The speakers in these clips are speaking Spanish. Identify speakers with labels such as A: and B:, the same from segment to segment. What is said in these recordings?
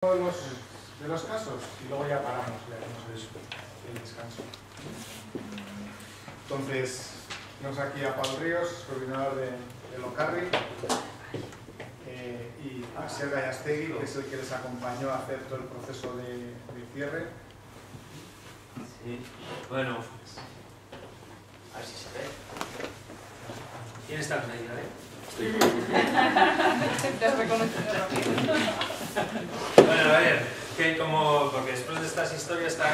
A: de los casos y luego ya paramos, le haremos el descanso. Entonces, tenemos aquí a Pablo Ríos, coordinador de Locarri, y a Asier Gallastegui, que es el que les acompañó a hacer todo el proceso de cierre.
B: Sí, bueno, a ver si se ve. ¿Quién está en ahí?
C: Te has reconocido rápido.
B: Bueno, a ver, que porque después de estas historias tan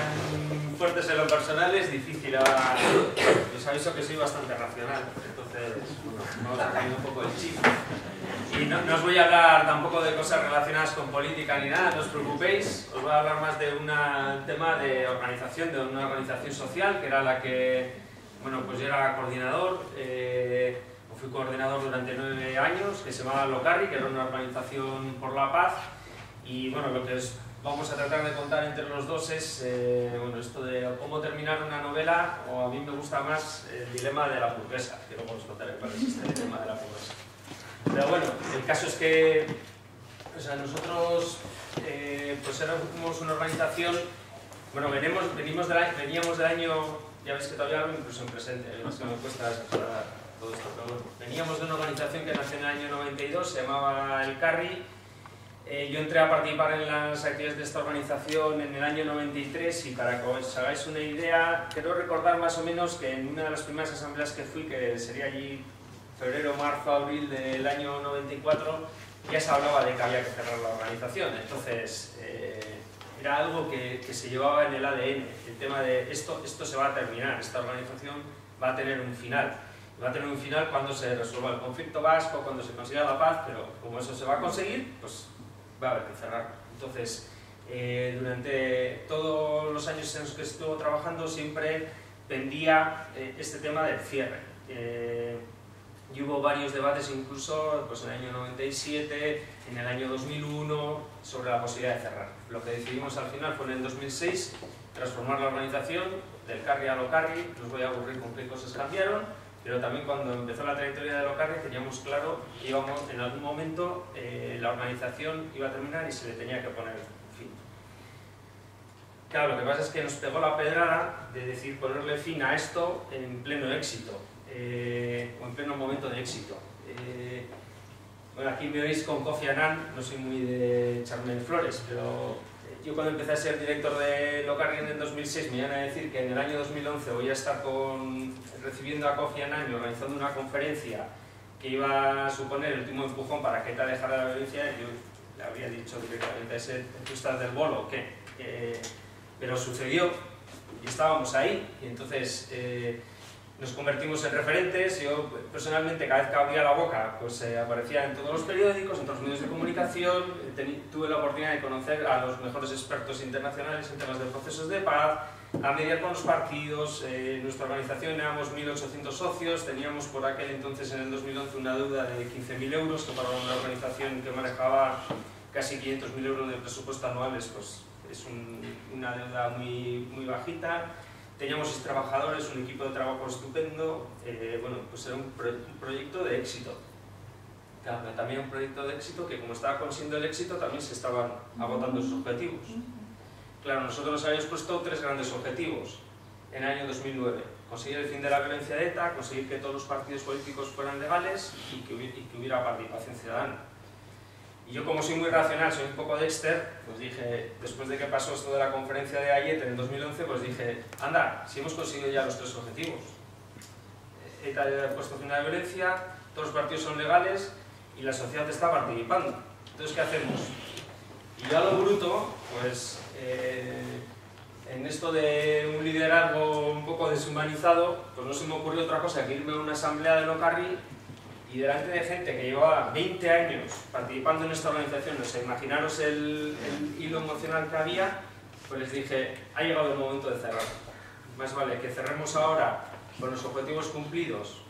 B: fuertes en lo personal es difícil. Os aviso que soy bastante racional, entonces bueno, vamos a caer un poco el chip. Y no os voy a hablar tampoco de cosas relacionadas con política ni nada, no os preocupéis. Os voy a hablar más de un tema de organización, de una organización social, que era la que, bueno, pues yo era coordinador. Fui coordinador durante 9 años, que se llamaba Locarri, que era una organización por la paz. Y bueno, lo que vamos a tratar de contar entre los dos es bueno, esto de cómo terminar una novela, o a mí me gusta más el dilema de la hamburguesa, que luego os contaré cuál es este dilema de la hamburguesa. Pero bueno, el caso es que nosotros pues éramos una organización, bueno, veníamos del año, ya veis que todavía hablo incluso en presente, es que me cuesta separar todo esto, pero bueno, veníamos de una organización que nació en el año 92, se llamaba El Carri. Yo entré a participar en las actividades de esta organización en el año 93 y para que os hagáis una idea, quiero recordar más o menos que en una de las primeras asambleas que fui, que sería allí febrero, marzo, abril del año 94, ya se hablaba de que había que cerrar la organización. Entonces, era algo que se llevaba en el ADN, el tema de esto se va a terminar, esta organización va a tener un final. Va a tener un final cuando se resuelva el conflicto vasco, cuando se consiga la paz, pero como eso se va a conseguir, pues va a haber que cerrar. Entonces, durante todos los años en los que estuve trabajando siempre pendía este tema del cierre. Y hubo varios debates incluso pues en el año 97, en el año 2001, sobre la posibilidad de cerrar. Lo que decidimos al final fue en el 2006 transformar la organización del Carri a Locarri. No os voy a aburrir con qué cosas cambiaron, pero también cuando empezó la trayectoria de Locarri teníamos claro que en algún momento la organización iba a terminar y se le tenía que poner fin. Claro, lo que pasa es que nos pegó la pedrada de decir ponerle fin a esto en pleno éxito, o en pleno momento de éxito. Bueno, aquí me veis con Kofi Annan, no soy muy de echarme flores, pero yo cuando empecé a ser director de Locarri en el 2006 me iban a decir que en el año 2011 voy a estar recibiendo a Kofi Annan y organizando una conferencia que iba a suponer el último empujón para que ETA dejara la violencia. Yo le habría dicho directamente a ese, ¿tú estás del bolo? ¿Qué? Pero sucedió y estábamos ahí, y entonces nos convertimos en referentes. Yo personalmente cada vez que abría la boca pues aparecía en todos los periódicos, en todos los medios de comunicación. Tuve la oportunidad de conocer a los mejores expertos internacionales en temas de procesos de paz, a mediar con los partidos. Nuestra organización éramos 1.800 socios, teníamos por aquel entonces en el 2011 una deuda de 15.000 euros, que para una organización que manejaba casi 500.000 euros de presupuesto anuales pues es una deuda muy bajita. Teníamos 6 trabajadores, un equipo de trabajo estupendo. Bueno, pues era un proyecto de éxito. Claro, pero también un proyecto de éxito que, como estaba consiguiendo el éxito, también se estaban agotando sus objetivos. Claro, nosotros nos habíamos puesto 3 grandes objetivos en el año 2009. Conseguir el fin de la violencia de ETA, conseguir que todos los partidos políticos fueran legales y que hubiera participación ciudadana. Y yo, como soy muy racional, soy un poco Dexter, pues dije, después de que pasó esto de la conferencia de Ayet en el 2011, pues dije, anda, si hemos conseguido ya los 3 objetivos. ETA ha puesto fin a la violencia, todos los partidos son legales y la sociedad está participando. Entonces, ¿qué hacemos? Y yo a lo bruto, pues en esto de un liderazgo un poco deshumanizado, pues no se me ocurrió otra cosa que irme a una asamblea de Locarri y delante de gente que llevaba 20 años participando en esta organización, o sea, imaginaros el hilo emocional que había, pues les dije, ha llegado el momento de cerrar. Más vale que cerremos ahora con los objetivos cumplidos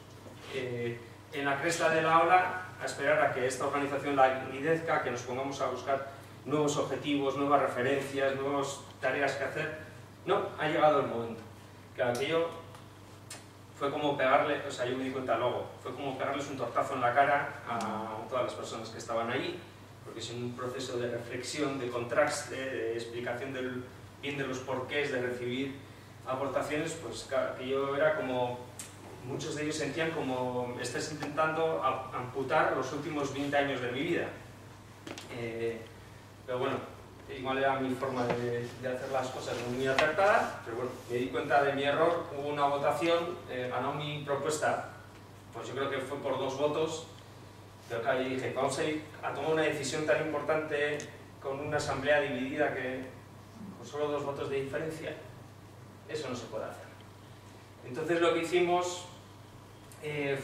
B: en la cresta de la ola, a esperar a que esta organización la lidezca, que nos pongamos a buscar nuevos objetivos, nuevas referencias, nuevas tareas que hacer. No, ha llegado el momento. Claro, aquello fue como pegarle, o sea, yo me di cuenta luego, fue como pegarles un tortazo en la cara a todas las personas que estaban allí. porque es un proceso de reflexión, de contraste, de explicación bien de los porqués, de recibir aportaciones, pues claro, aquello era como, muchos de ellos sentían como estás intentando amputar los últimos 20 años de mi vida. Pero bueno, igual era mi forma de hacer las cosas muy acertada, pero bueno, me di cuenta de mi error, hubo una votación, ganó mi propuesta, pues yo creo que fue por 2 votos, pero claro, yo dije, vamos a ir a tomar una decisión tan importante con una asamblea dividida que con solo 2 votos de diferencia, eso no se puede hacer. Entonces lo que hicimos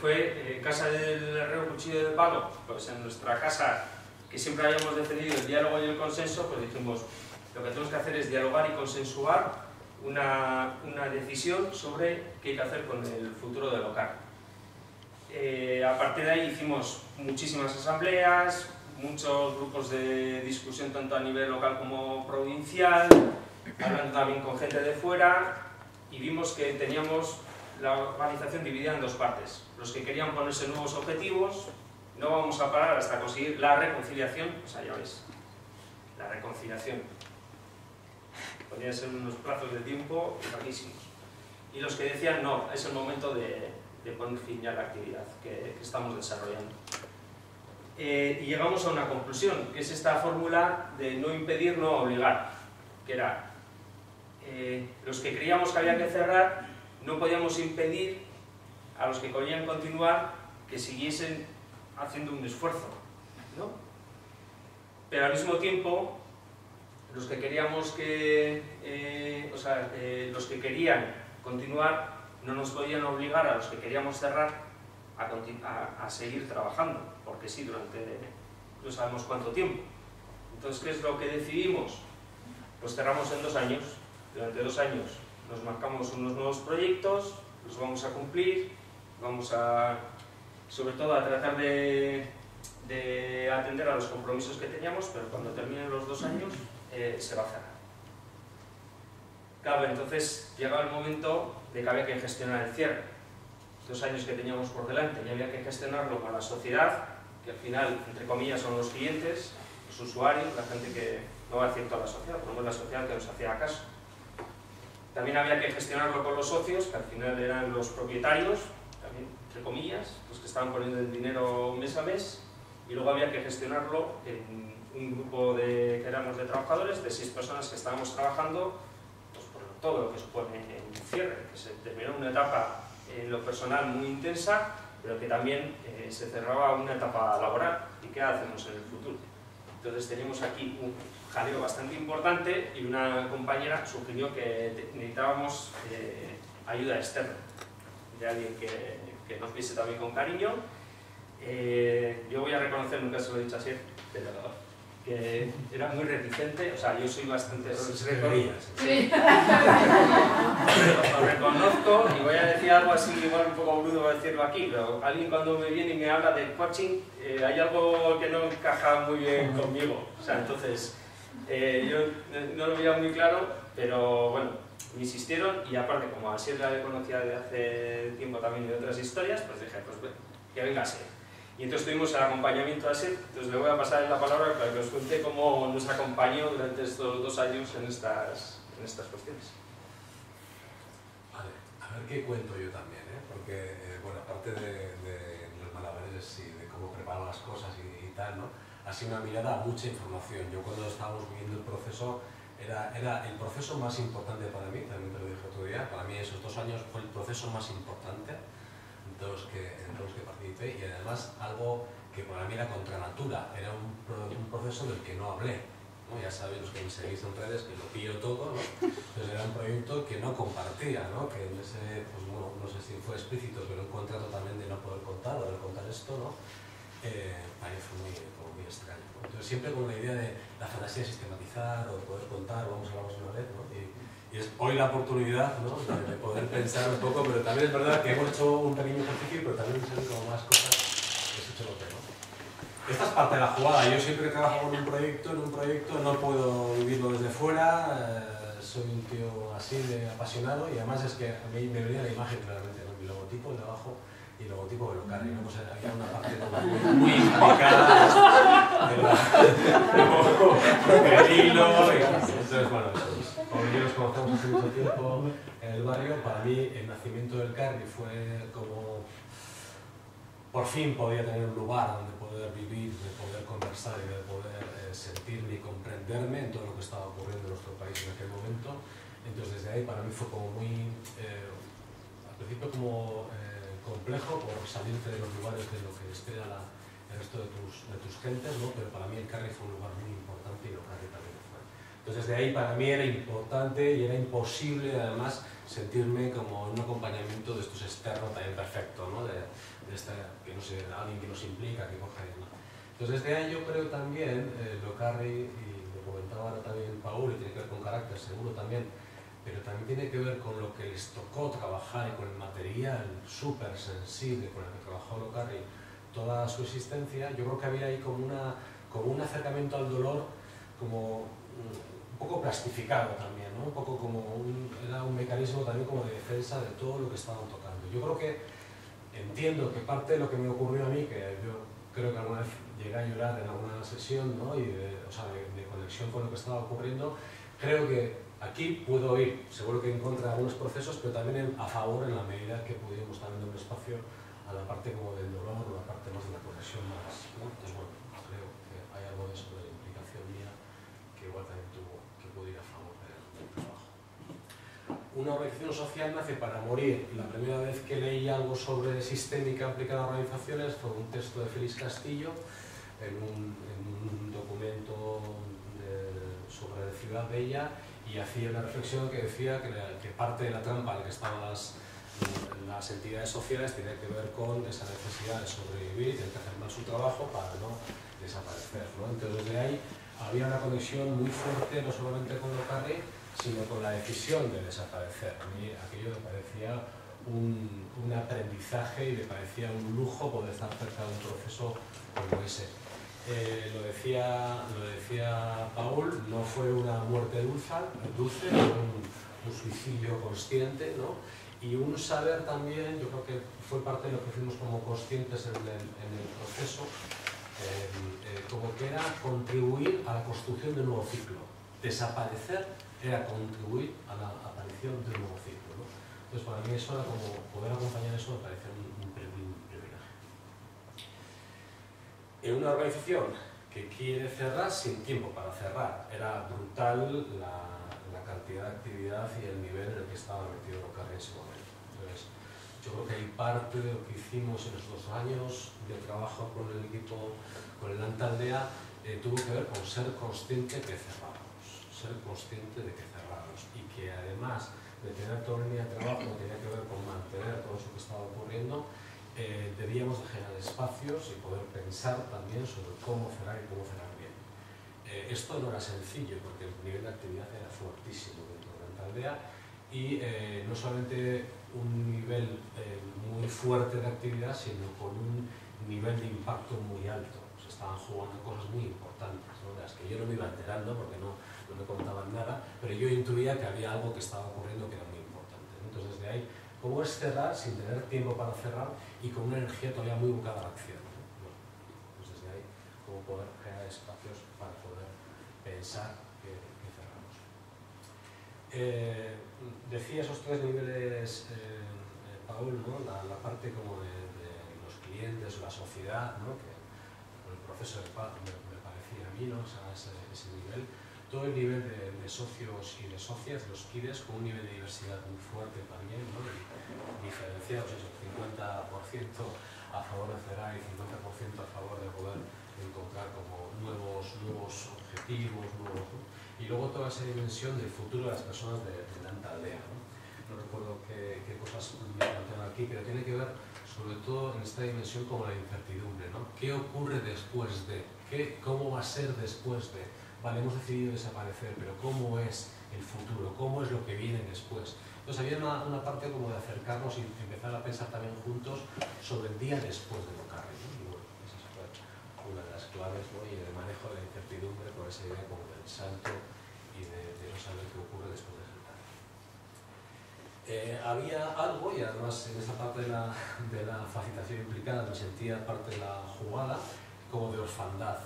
B: fue, casa del herrero cuchillo de palo, pues en nuestra casa, que siempre habíamos defendido el diálogo y el consenso, pues dijimos, lo que tenemos que hacer es dialogar y consensuar una decisión sobre qué hay que hacer con el futuro del local. A partir de ahí hicimos muchísimas asambleas, muchos grupos de discusión tanto a nivel local como provincial, hablando también con gente de fuera, y vimos que teníamos la organización dividida en 2 partes. Los que querían ponerse nuevos objetivos, no vamos a parar hasta conseguir la reconciliación, o sea, ya veis, la reconciliación. Podrían ser unos plazos de tiempo larguísimos. Y los que decían, no, es el momento de poner fin ya a la actividad que estamos desarrollando. Y llegamos a una conclusión, que es esta fórmula de no impedir, no obligar, que era, los que creíamos que había que cerrar, no podíamos impedir a los que querían continuar que siguiesen haciendo un esfuerzo, ¿no? Pero al mismo tiempo, los que queríamos los que querían continuar no nos podían obligar a los que queríamos cerrar a seguir trabajando, porque sí, durante no sabemos cuánto tiempo. Entonces, ¿qué es lo que decidimos? Pues cerramos en 2 años. Durante 2 años nos marcamos unos nuevos proyectos, los vamos a cumplir, vamos a, sobre todo, a tratar de atender a los compromisos que teníamos, pero cuando terminen los 2 años se va a cerrar. Claro, entonces llega el momento de que había que gestionar el cierre. 2 años que teníamos por delante y había que gestionarlo con la sociedad, que al final, entre comillas, son los clientes, los usuarios, la gente que no va a decir toda la sociedad, pero no es la sociedad que nos hacía caso. También había que gestionarlo con los socios, que al final eran los propietarios, también, entre comillas, los que estaban poniendo el dinero mes a mes, y luego había que gestionarlo en un grupo que éramos de trabajadores, de 6 personas que estábamos trabajando, pues por todo lo que supone el cierre, que se terminó una etapa en lo personal muy intensa, pero que también se cerraba una etapa laboral, y qué hacemos en el futuro. Entonces teníamos aquí un jaleo bastante importante y una compañera sugirió que necesitábamos ayuda externa, de alguien que nos viese también con cariño. Yo voy a reconocer, nunca se lo he dicho así, pero que era muy reticente, o sea, yo soy bastante... Sí. Lo reconozco y voy a decir algo así, igual un poco brudo a decirlo aquí, pero alguien cuando me viene y me habla de coaching, hay algo que no encaja muy bien conmigo, o sea, entonces, yo no lo veía muy claro, pero bueno, me insistieron y aparte, como a Asier la conocía de hace tiempo también de otras historias, pues dije, pues bueno, que venga Asier. Y entonces tuvimos el acompañamiento a Asier, entonces le voy a pasar la palabra para que os cuente cómo nos acompañó durante estos 2 años en estas cuestiones.
D: Vale, a ver qué cuento yo también, porque, bueno, aparte de los malabares y de cómo preparo las cosas y tal, ¿no? Ha sido una mirada a mucha información. Yo cuando estábamos viviendo el proceso, era el proceso más importante para mí, también te lo dije otro día, para mí esos 2 años fue el proceso más importante de los que participé, y además algo que para mí era contra natura, era un proceso del que no hablé, ¿no? Ya sabéis, los que me seguís en redes, que lo pillo todo, ¿no? Entonces era un proyecto que no compartía, ¿no? Que en ese, pues no sé si fue explícito, pero un contrato también de no poder contar o de contar esto, ¿no? Para mí fue muy extraño, ¿no? Entonces siempre con la idea de la fantasía de sistematizar o de poder contar, vamos a hablar una vez, ¿no? Y es hoy la oportunidad, ¿no? de poder pensar un poco, pero también es verdad que hemos hecho un pequeño ejercicio, pero también se ven como más cosas que se hecho lo que, ¿no? Esta es parte de la jugada. Yo siempre que trabajo en un proyecto no puedo vivirlo desde fuera, soy un tío así de apasionado, y además es que a mí me venía la imagen claramente, ¿no? Mi logotipo de abajo, y logotipo de Locarri, ¿no? Pues había una parte como muy implicada del hilo, entonces bueno, como yo nos conocemos hace mucho tiempo en el barrio, para mí el nacimiento del Carri fue como por fin podía tener un lugar donde poder vivir, de poder conversar y de poder sentirme y comprenderme en todo lo que estaba ocurriendo en nuestro país en aquel momento. Entonces desde ahí para mí fue como muy, al principio como complejo por salirte de los lugares de lo que espera el resto de tus gentes, ¿no? Pero para mí el Carri fue un lugar muy importante y el Carri también lo fue. Entonces desde ahí para mí era importante y era imposible además sentirme como un acompañamiento de estos externos también perfecto, ¿no? Que no sé, alguien que nos implica, que coge, ¿no? Entonces desde ahí yo creo también, Locarri, y lo comentaba ahora también Paul, y tiene que ver con carácter seguro también, pero también tiene que ver con lo que les tocó trabajar y con el material súper sensible con el que trabajó Locarri toda su existencia. Yo creo que había ahí como un acercamiento al dolor como un poco plastificado también, ¿no? Un poco como era un mecanismo también como de defensa de todo lo que estaban tocando. Yo creo que entiendo que parte de lo que me ocurrió a mí, que yo creo que alguna vez llegué a llorar en alguna sesión, ¿no? Y de conexión con lo que estaba ocurriendo, creo que aquí puedo ir, seguro que en contra de algunos procesos, pero también a favor en la medida que pudimos también dar un espacio a la parte como del dolor, o la parte más de la conexión más, ¿no? Entonces bueno, creo que hay algo de eso, de la implicación mía, que igual también pudo ir a favor del trabajo. Una organización social nace para morir. La primera vez que leí algo sobre sistémica aplicada a organizaciones fue un texto de Félix Castillo en un documento sobre Ciudad Bella, y hacía una reflexión que decía que parte de la trampa en la que estaban las entidades sociales tenía que ver con esa necesidad de sobrevivir, de hacer mal su trabajo para no desaparecer, ¿no? Entonces de ahí había una conexión muy fuerte, no solamente con Locarri, sino con la decisión de desaparecer. A mí aquello me parecía un aprendizaje y me parecía un lujo poder estar cerca de un proceso como ese. Lo decía Paul, no fue una muerte dulce, fue un suicidio consciente, ¿no? Y un saber también, yo creo que fue parte de lo que fuimos como conscientes en el proceso, como que era contribuir a la construcción de un nuevo ciclo. Desaparecer era contribuir a la aparición de un nuevo ciclo, ¿no? Entonces para mí eso era como poder acompañar eso, me parecía un privilegio. En una organización que quiere cerrar sin tiempo para cerrar, era brutal la cantidad de actividad y el nivel en el que estaba metido Locarri en ese momento. Entonces, yo creo que hay parte de lo que hicimos en estos 2 años de trabajo con el equipo, con el Antaldea, tuvo que ver con ser consciente que cerrábamos, y que además de tener toda la línea de trabajo que tenía que ver con mantener todo eso que estaba ocurriendo, debíamos de generar espacios y poder pensar también sobre cómo cerrar y cómo cerrar bien. Esto no era sencillo porque el nivel de actividad era fuertísimo dentro de la Antaldea y no solamente un nivel muy fuerte de actividad, sino con un nivel de impacto muy alto. Se estaban jugando cosas muy importantes, ¿no? De las que yo no me iba enterando porque no me contaban nada, pero yo intuía que había algo que estaba ocurriendo que era muy importante, ¿no? Entonces desde ahí, ¿cómo es cerrar sin tener tiempo para cerrar y con una energía todavía muy buscada a la acción, ¿no? Bueno, pues desde ahí, ¿cómo poder crear espacios para poder pensar que cerramos? Decía esos 3 niveles, Paul, ¿no? La parte como de los clientes, la sociedad, ¿no? Que el proceso de paz me parecía a mí, ¿no? Ese nivel. Todo el nivel de socios y de socias, los KIDES, con un nivel de diversidad muy fuerte también, ¿no? Diferenciados, eso, 50% a favor de cerrar y 50% a favor de poder encontrar como nuevos objetivos, ¿no? Y luego toda esa dimensión del futuro de las personas de la Antaldea, ¿no? No recuerdo qué cosas me plantean aquí, pero tiene que ver sobre todo en esta dimensión como la incertidumbre, ¿no? ¿Qué ocurre después de? ¿Cómo va a ser después de? Vale, hemos decidido desaparecer, pero ¿cómo es el futuro? ¿Cómo es lo que viene después? Entonces había una parte como de acercarnos y empezar a pensar también juntos sobre el día después de Locarri, ¿no? Y bueno, esa fue una de las claves, ¿no? Y el manejo de la incertidumbre con esa idea como del salto y de no saber qué ocurre después de saltar. Había algo, y además en esta parte de la facilitación implicada me sentía parte de la jugada, como de orfandad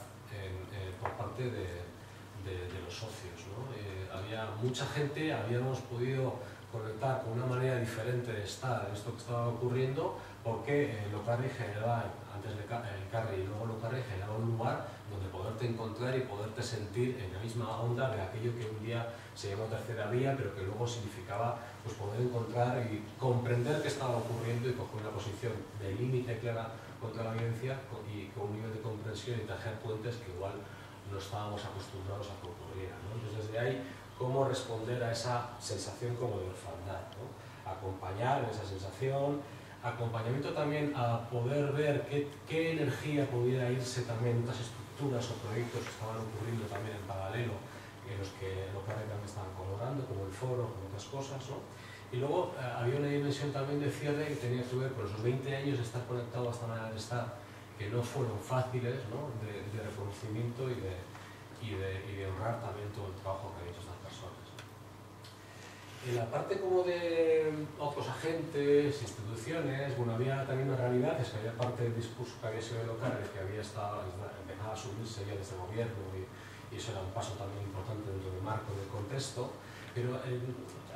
D: por parte de los socios, ¿no? Había mucha gente, habíamos podido conectar con una manera diferente de estar en esto que estaba ocurriendo, porque Locarri generaba, antes de Carri y luego Locarri, generaba un lugar donde poderte encontrar y poderte sentir en la misma onda de aquello que un día se llamó tercera vía, pero que luego significaba pues, poder encontrar y comprender qué estaba ocurriendo y coger una posición de límite clara contra la violencia y con un nivel de comprensión y tejer puentes que igual no estábamos acostumbrados a que ocurrieran, ¿no? Entonces desde ahí, cómo responder a esa sensación como de orfandad, ¿no? Acompañar en esa sensación, acompañamiento también a poder ver qué energía pudiera irse también, otras estructuras o proyectos que estaban ocurriendo también en paralelo, en los que Locarri también estaban colaborando, como el foro, como otras cosas, ¿no? Y luego había una dimensión también de cierre que tenía que ver con esos 20 años de estar conectado a esta manera de estar, que no fueron fáciles, ¿no? de reconocimiento y de honrar también todo el trabajo que han hecho estas personas. En la parte como de otros agentes, instituciones, bueno, había también una realidad, es que había parte del discurso que había sido de Locarri, que había estado, empezaba a subirse ya desde el gobierno y eso era un paso también importante dentro del marco del contexto, pero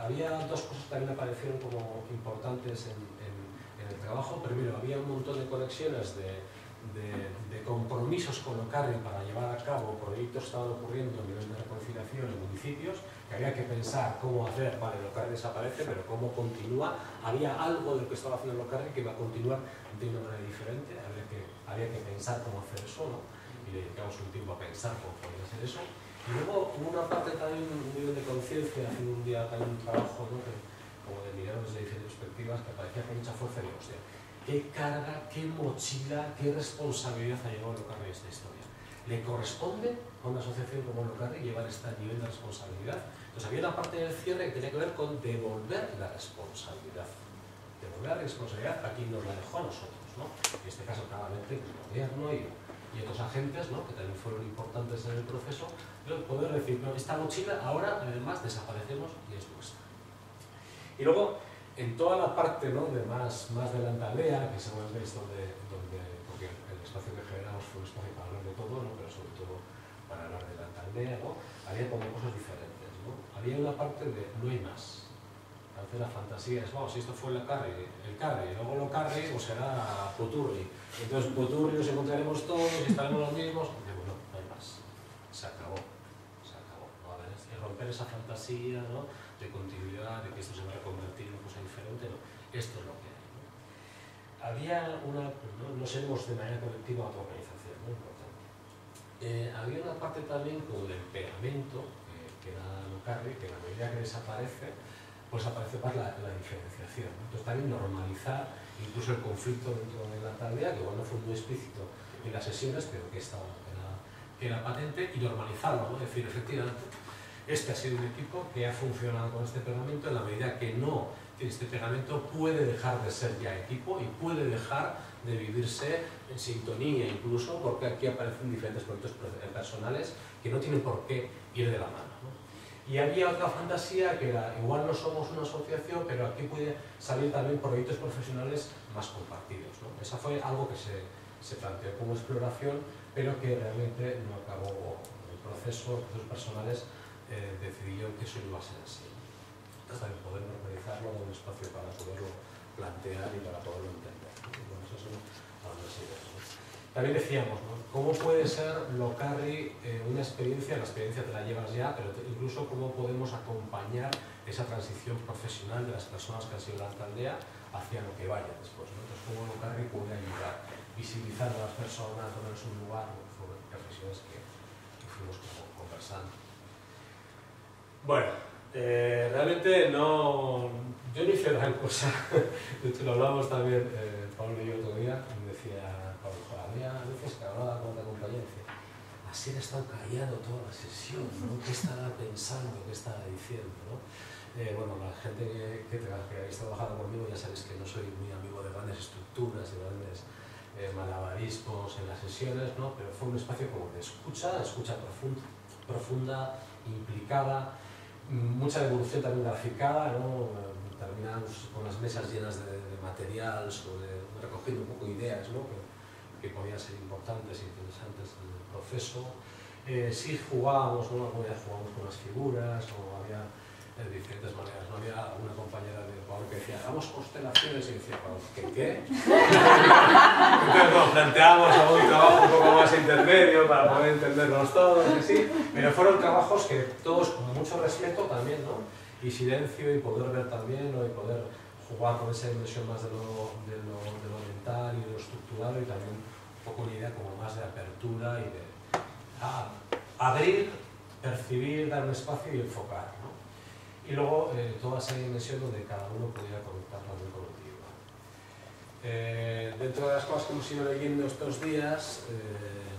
D: había dos cosas que también aparecieron como importantes en el trabajo. Primero, había un montón de conexiones de compromisos con Locarri para llevar a cabo proyectos que estaban ocurriendo a nivel de reconciliación en municipios, que había que pensar cómo hacer, vale, Locarri desaparece, pero cómo continúa. Había algo de lo que estaba haciendo Locarri que iba a continuar de una manera diferente, había que pensar cómo hacer eso, ¿no? Y dedicamos un tiempo a pensar cómo podía hacer eso. Y luego hubo una parte también, un nivel de conciencia, haciendo un día también un trabajo, ¿no? Como de mirar desde diferentes perspectivas, que aparecía con mucha fuerza y digo, hostia, qué carga, qué mochila, qué responsabilidad ha llevado Locarri esta historia. ¿Le corresponde a una asociación como Locarri llevar este nivel de responsabilidad? Entonces había una parte del cierre que tenía que ver con devolver la responsabilidad. Devolver la responsabilidad a quien nos la dejó a nosotros, ¿no? En este caso, claramente, el gobierno y otros agentes, ¿no? Que también fueron importantes en el proceso, pero poder decir, no, esta mochila ahora además desaparecemos y es nuestra. Y luego, en toda la parte, ¿no? de más de la aldea, que seguramente es donde, porque el espacio que generamos fue un espacio para hablar de todo, ¿no? Pero sobre todo para hablar de la aldea, ¿no? Había como cosas diferentes, ¿no? Había una parte de no hay más. A veces la fantasía es, si esto fue el Carri, luego Locarri, o será Puturri. Entonces Puturri nos encontraremos todos y estaremos los mismos. Y digo, no hay más. Se acabó. ¿No? Es romper esa fantasía, ¿no? De continuidad, de que esto se va a convertir en una cosa diferente, no. Esto es lo que hay, ¿no? Había una, no seremos de manera colectiva otra organización, muy importante. Había una parte también como del pegamento, que era Locarri, que a la medida que desaparece, pues aparece más la diferenciación, ¿no? Entonces también normalizar incluso el conflicto dentro de la taldea, que igual no fue muy explícito en las sesiones, pero que era patente, y normalizarlo, ¿no? Es decir, efectivamente, este ha sido un equipo que ha funcionado con este pegamento. En la medida que no tiene este pegamento, puede dejar de ser ya equipo y puede dejar de vivirse en sintonía, incluso porque aquí aparecen diferentes proyectos personales que no tienen por qué ir de la mano, ¿no? Y había otra fantasía que era, igual no somos una asociación, pero aquí puede salir también proyectos profesionales más compartidos, ¿no? Esa fue algo que se planteó como exploración, pero que realmente no acabó el proceso, procesos personales decidió que eso iba a ser así. Entonces también poder normalizarlo, dar un espacio para poderlo plantear y para poderlo entender, ¿no? Y bueno, esas son algunas ideas, ¿no? También decíamos, ¿no? ¿Cómo puede ser Locarri una experiencia? La experiencia te la llevas ya, pero incluso cómo podemos acompañar esa transición profesional de las personas que han sido en la aldea hacia lo que vaya después, ¿no? Entonces, cómo Locarri puede ayudar, visibilizar a las personas, ponerles un lugar, sobre reflexiones que fuimos conversando. Bueno, realmente no, yo no hice gran cosa. De hecho, lo hablábamos también Pablo y yo otro día, y me decía Pablo, había veces que hablaba con la compañía y decía, así he estado callado toda la sesión, ¿no? ¿Qué estaba pensando? ¿Qué estaba diciendo? ¿No? Bueno, la gente que habéis trabajado conmigo ya sabéis que no soy muy amigo de grandes estructuras, de grandes malabarismos en las sesiones, ¿no? Pero fue un espacio como de escucha profunda, implicada, mucha devolución también graficada, ¿no? terminamos con las mesas llenas de material, recogiendo un poco ideas, ¿no? que podían ser importantes e interesantes en el proceso. Sí jugábamos, ¿no? Alguna vez jugábamos con las figuras, o había diferentes maneras. No había una compañera de Ecuador que decía, hagamos constelaciones, y decía, ¿qué? Entonces nos planteamos algún trabajo un poco más intermedio para poder entendernos todos, y sí, pero fueron trabajos que todos con mucho respeto también, ¿no? Y silencio, y poder ver también, ¿no? Y poder jugar con esa dimensión más de lo mental y de lo estructural, y también un poco una idea como más de apertura y de abrir, percibir, dar un espacio y enfocar, ¿no? Y luego toda esa dimensión donde cada uno pudiera conectar también con el otro. Dentro de las cosas que hemos ido leyendo estos días,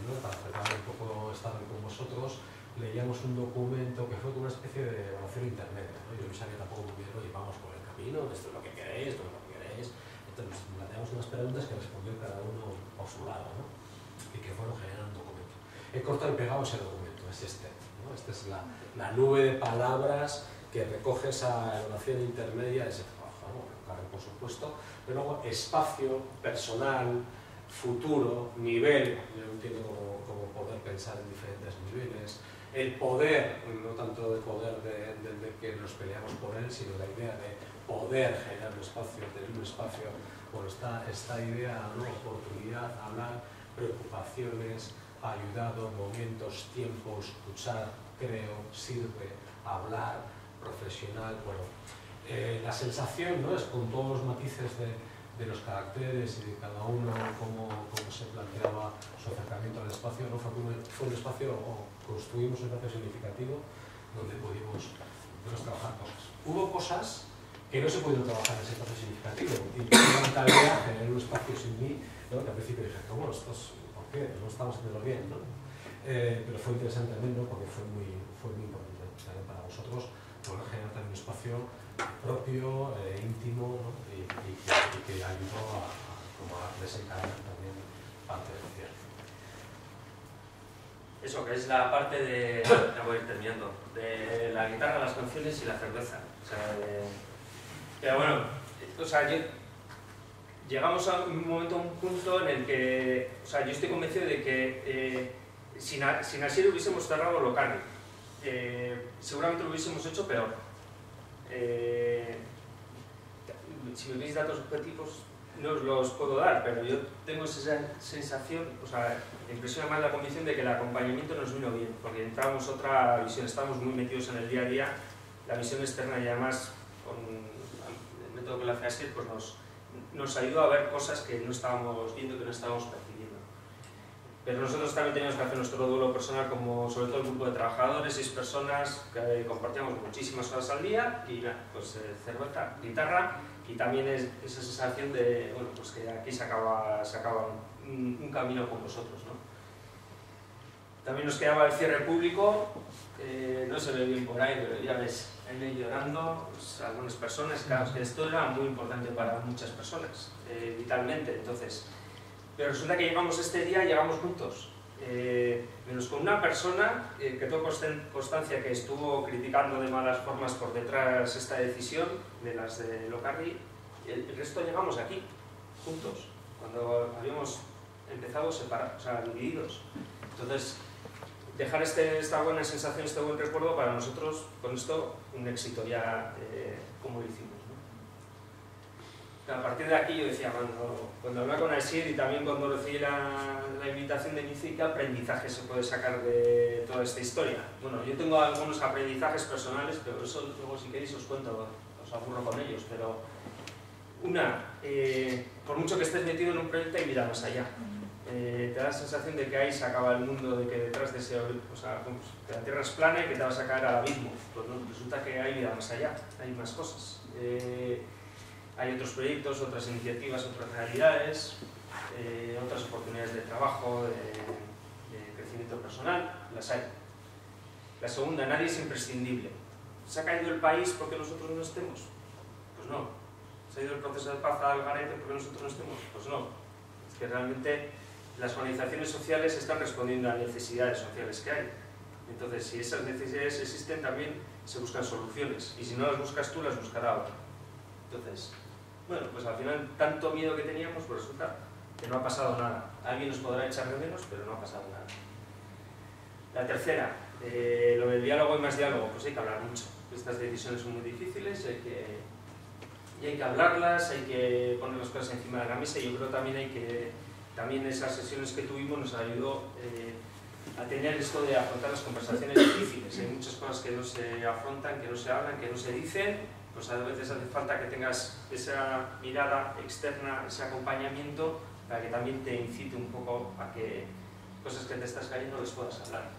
D: ¿no? Para preparar un poco estar con vosotros, leíamos un documento que fue como una especie de evaluación intermedia, ¿no? Yo no sabía tampoco muy bien, oye, vamos por el camino, esto es lo que queréis, esto es lo que queréis. Entonces nos planteamos unas preguntas que respondió cada uno por su lado, ¿no? Y que fueron generando un documento. He cortado y pegado ese documento, es este, ¿no? Esta es la nube de palabras que recoge esa evaluación intermedia de ese trabajo, ¿no? Carmen, por supuesto, pero luego espacio, personal, futuro, nivel, yo entiendo como poder pensar en diferentes niveles, el poder, no tanto el poder de que nos peleamos por él, sino la idea de poder generar un espacio, tener un espacio, bueno, esta idea, ¿no? Oportunidad, hablar, preocupaciones, ayudado, momentos, tiempo, escuchar, creo, sirve, hablar, profesional, bueno, la sensación, ¿no? Es con todos los matices de los caracteres y de cada uno, cómo se planteaba su acercamiento al espacio, ¿no? Fue un espacio, o construimos un espacio significativo donde pudimos trabajar cosas. Hubo cosas que no se pudieron trabajar en ese espacio significativo, y una tarea generar un espacio sin mí, ¿no? Que al principio dije, ¿cómo ¿por qué? No estamos haciéndolo bien, ¿no? Pero fue interesante también, ¿no? Porque fue muy importante también para vosotros poder generar también un espacio propio, íntimo, ¿no? y que ayudó a desencadenar también parte del cierre.
B: Eso, que es la parte de, ya voy a ir terminando, de la guitarra, las canciones y la cerveza. O sea, pero bueno, o sea, llegamos a un momento, a un punto en el que, o sea, yo estoy convencido de que sin Asier hubiésemos cerrado Locarri. Seguramente lo hubiésemos hecho, pero si me veis datos objetivos no os los puedo dar, pero yo tengo esa sensación, o sea, me impresiona más la convicción de que el acompañamiento nos vino bien, porque entrábamos otra visión, estábamos muy metidos en el día a día, la visión externa, y además con el método que lo hace Asier, pues nos ayudó a ver cosas que no estábamos viendo, que no estábamos percibiendo. Pero nosotros también teníamos que hacer nuestro duelo personal, como sobre todo el grupo de trabajadores, 6 personas que compartíamos muchísimas horas al día, y nada, pues cerveza, guitarra, y también esa sensación de, bueno, pues que aquí se acaba un camino con vosotros, ¿no? También nos quedaba el cierre público, no se ve bien por ahí, pero ya ves, ahí llorando, pues, algunas personas, claro, que esto era muy importante para muchas personas, vitalmente, entonces. Pero resulta que llegamos este día, llegamos juntos, menos con una persona que tengo constancia que estuvo criticando de malas formas por detrás esta decisión de las de Locarri. El resto llegamos aquí, juntos, cuando habíamos empezado separados, o sea, divididos. Entonces, dejar esta buena sensación, este buen recuerdo, para nosotros, con esto, un éxito ya, como lo hicimos. A partir de aquí yo decía, cuando hablaba con Asier y también cuando recibí la invitación de inicio, ¿qué aprendizaje se puede sacar de toda esta historia? Bueno, yo tengo algunos aprendizajes personales, pero eso luego si queréis os cuento, os aburro con ellos, pero por mucho que estés metido en un proyecto hay vida más allá. Te da la sensación de que ahí se acaba el mundo, de que detrás de ese, o sea, que la tierra es plana y que te vas a caer al abismo. Pues no, resulta que hay vida más allá, hay más cosas. Hay otros proyectos, otras iniciativas, otras realidades, otras oportunidades de trabajo, de crecimiento personal, las hay. La segunda, nadie es imprescindible. ¿Se ha caído el país porque nosotros no estemos? Pues no. ¿Se ha ido el proceso de paz al garete porque nosotros no estemos? Pues no. Es que realmente las organizaciones sociales están respondiendo a necesidades sociales que hay. Entonces, si esas necesidades existen, también se buscan soluciones. Y si no las buscas tú, las buscará otro. Entonces, bueno, pues al final tanto miedo que teníamos, pues resulta que no ha pasado nada. Alguien nos podrá echar de menos, pero no ha pasado nada. La tercera, lo del diálogo y más diálogo, pues hay que hablar mucho. Estas decisiones son muy difíciles y hay que hablarlas, hay que poner las cosas encima de la mesa, y yo creo también esas sesiones que tuvimos nos ayudó a tener esto de afrontar las conversaciones difíciles. Hay muchas cosas que no se afrontan, que no se hablan, que no se dicen, pues a veces hace falta que tengas esa mirada externa, ese acompañamiento, para que también te incite un poco a que cosas que te estás cayendo les puedas hablar.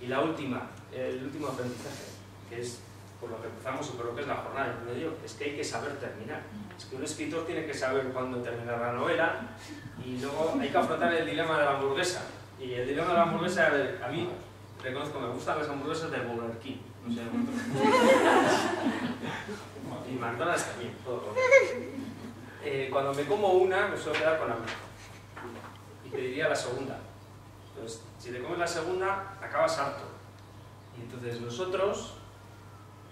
B: Y la última, el último aprendizaje, que es por lo que empezamos y por lo que es la jornada, entiendo yo, es que hay que saber terminar. Es que un escritor tiene que saber cuándo terminar la novela, y luego hay que afrontar el dilema de la hamburguesa. Y el dilema de la hamburguesa, a mí, reconozco, me gustan las hamburguesas del Burger King, no sé, y McDonald's también, todo. Cuando me como una, me suelo quedar con hambre y pediría la segunda. Entonces, si te comes la segunda, acabas harto. Y entonces nosotros,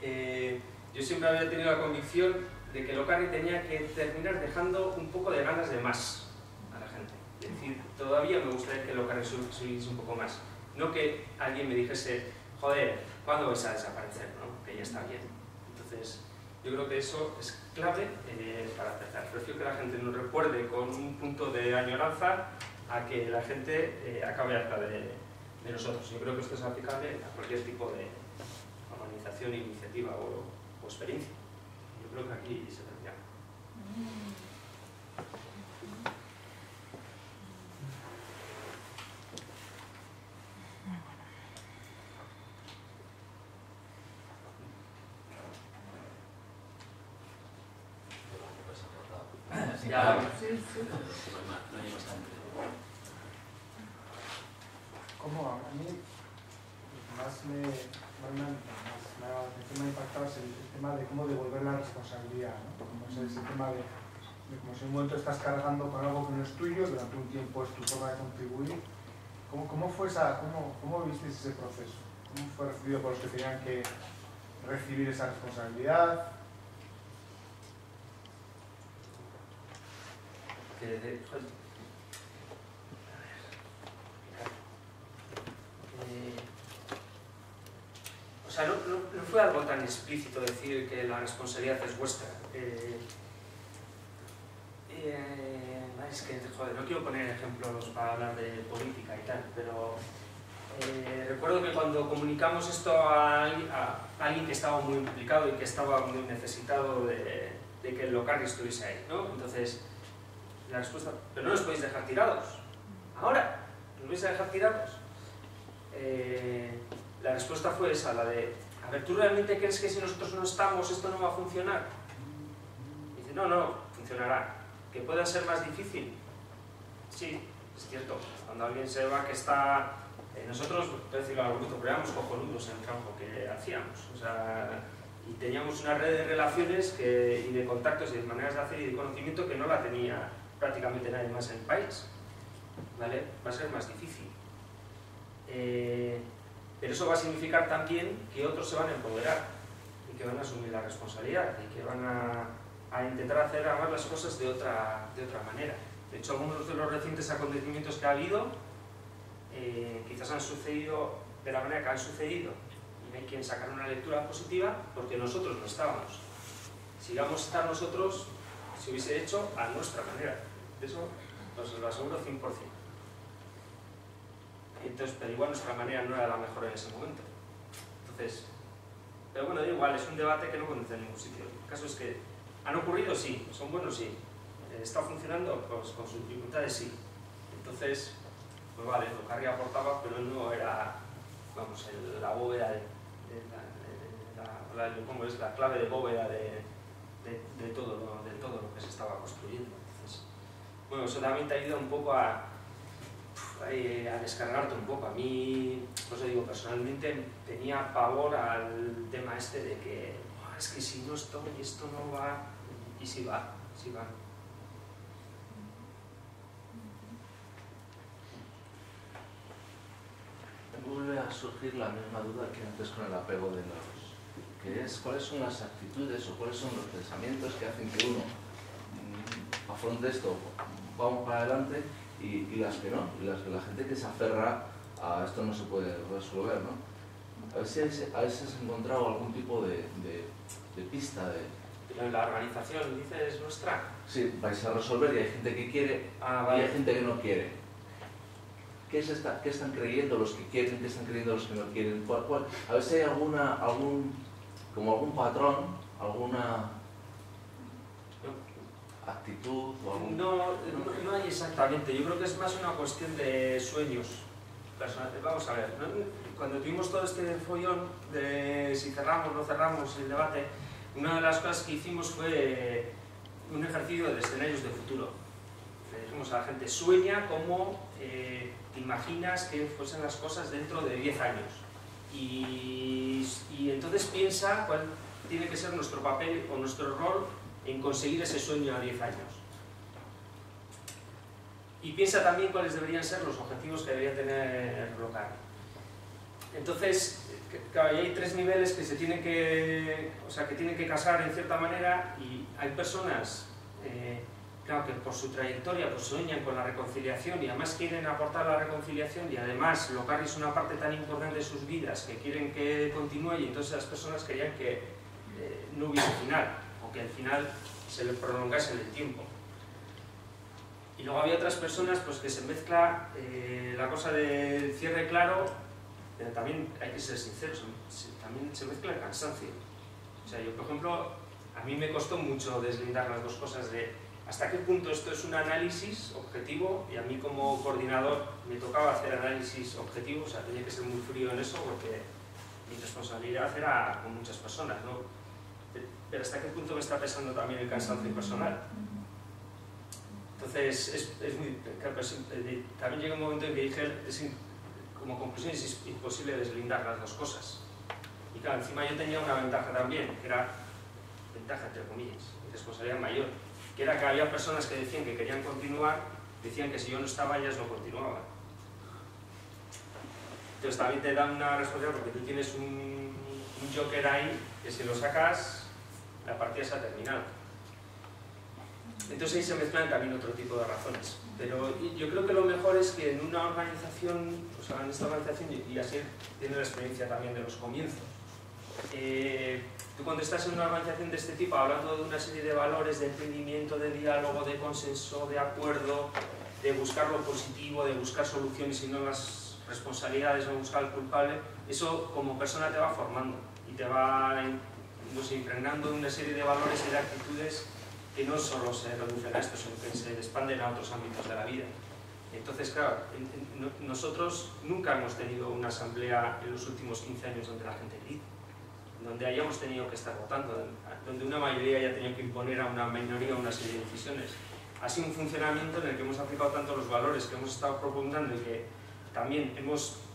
B: yo siempre había tenido la convicción de que Locarri tenía que terminar dejando un poco de ganas de más a la gente. Es decir, todavía me gustaría que Locarri subiese un poco más. No que alguien me dijese, joder, ¿cuándo vais a desaparecer? ¿No? Que ya está bien. Entonces, yo creo que eso es clave para empezar. Prefiero que la gente nos recuerde con un punto de añoranza a que la gente acabe harta de nosotros. Yo creo que esto es aplicable a cualquier tipo de organización, iniciativa o experiencia. Yo creo que aquí se tendría. Ya.
A: ¿Cómo? A mí lo que más me ha impactado es el tema de cómo devolver la responsabilidad, ¿no? Como es ese tema de como si en un momento estás cargando con algo que no es tuyo, durante un tiempo es tu forma de contribuir. ¿Cómo fue cómo visteis ese proceso? ¿Cómo fue recibido por los que tenían que recibir esa responsabilidad?
B: O sea, no fue algo tan explícito decir que la responsabilidad es vuestra. Es que, joder, no quiero poner ejemplos para hablar de política y tal, pero recuerdo que cuando comunicamos esto a alguien que estaba muy implicado y que estaba muy necesitado de que el Locarri estuviese ahí, ¿no? Entonces, la respuesta, pero no los podéis dejar tirados. Ahora, ¿los vais a dejar tirados? La respuesta fue esa, la de, a ver, ¿tú realmente crees que si nosotros no estamos esto no va a funcionar? Y dice, no, funcionará. ¿Que pueda ser más difícil? Sí, es cierto. Cuando alguien se va que está... nosotros, por decirlo algo bruto, pero éramos cojonudos en el trabajo que hacíamos. O sea, y teníamos una red de relaciones y de contactos y de maneras de hacer y de conocimiento que no la tenía prácticamente nadie más en el país. ¿Vale? Va a ser más difícil. Pero eso va a significar también que otros se van a empoderar y que van a asumir la responsabilidad y que van a intentar hacer además las cosas de otra manera. De hecho, algunos de los recientes acontecimientos que ha habido quizás han sucedido de la manera que han sucedido y hay quien sacar una lectura positiva porque nosotros no estábamos. Si íbamos a estar nosotros, se hubiese hecho a nuestra manera. Eso os lo aseguro 100%. Entonces, pero igual nuestra manera no era la mejor en ese momento. Entonces, pero bueno, da igual, es un debate que no conduce a ningún sitio. El caso es que han ocurrido, sí, son buenos, sí. ¿Está funcionando? Pues con sus dificultades, sí. Entonces, pues vale, Locarri aportaba, pero no era, vamos, la bóveda ¿cómo es? La clave de bóveda de todo lo que se estaba construyendo. Entonces, bueno, solamente ha ido un poco a descargarte un poco. A mí, os lo digo, personalmente tenía pavor al tema este de que es que si no estoy, esto no va, y sí va.
E: Vuelve a surgir la misma duda que antes con el apego de los... que es cuáles son las actitudes o cuáles son los pensamientos que hacen que uno afronte esto, vamos para adelante, y las que no, y las que la gente que se aferra a esto no se puede resolver, ¿no? A ver si has encontrado algún tipo de pista de...
B: La organización, dices, nuestra.
E: Sí, vais a resolver y hay gente que quiere
B: Vale.
E: y hay gente que no quiere. ¿Qué están creyendo los que quieren? ¿Qué están creyendo los que no quieren? A ver si hay algún patrón, alguna actitud o algún...
B: No hay exactamente. Yo creo que es más una cuestión de sueños personales. Vamos a ver, ¿no? Cuando tuvimos todo este follón de si cerramos o no cerramos el debate, una de las cosas que hicimos fue un ejercicio de escenarios de futuro. Le dijimos a la gente, sueña cómo te imaginas que fuesen las cosas dentro de 10 años. Y entonces piensa cuál tiene que ser nuestro papel o nuestro rol en conseguir ese sueño a 10 años. Y piensa también cuáles deberían ser los objetivos que debería tener local. Entonces, claro, hay 3 niveles que se tienen que, que tienen que casar en cierta manera, y hay personas claro, que por su trayectoria pues sueñan con la reconciliación y además quieren aportar la reconciliación, y además Locarri es una parte tan importante de sus vidas que quieren que continúe, y entonces las personas querían que no hubiese final, o que el final se le prolongase en el tiempo. Y luego había otras personas pues, que se mezcla la cosa del cierre claro, pero también hay que ser sinceros, también se mezcla el cansancio. O sea, yo por ejemplo, a mí me costó mucho deslindar las dos cosas de hasta qué punto esto es un análisis objetivo, y a mí como coordinador me tocaba hacer análisis objetivo, o sea, tenía que ser muy frío en eso porque mi responsabilidad era con muchas personas, ¿no? Pero hasta qué punto me está pesando también el cansancio personal. Entonces, es muy... Claro, también llega un momento en que dije, como conclusión, es imposible deslindar las dos cosas. Y claro, encima yo tenía una ventaja también, que era, ventaja entre comillas, responsabilidad mayor, que era que había personas que decían que querían continuar, decían que si yo no estaba ellas no continuaban. Entonces también te dan una responsabilidad porque tú tienes un joker ahí que si lo sacas, la partida se ha terminado. Entonces ahí se mezclan también otro tipo de razones. Pero yo creo que lo mejor es que en una organización, o sea, en esta organización, y así tiene la experiencia también de los comienzos, tú cuando estás en una organización de este tipo, hablando de una serie de valores, de entendimiento, de diálogo, de consenso, de acuerdo, de buscar lo positivo, de buscar soluciones y no las responsabilidades, no buscar el culpable, eso como persona te va formando y te va impregnando de una serie de valores y de actitudes que no solo se reducen a esto, sino que se expanden a otros ámbitos de la vida. Entonces, claro, nosotros nunca hemos tenido una asamblea en los últimos 15 años donde la gente grita, donde hayamos tenido que estar votando, donde una mayoría haya tenido que imponer a una minoría una serie de decisiones. Ha sido un funcionamiento en el que hemos aplicado tanto los valores que hemos estado proponiendo y que también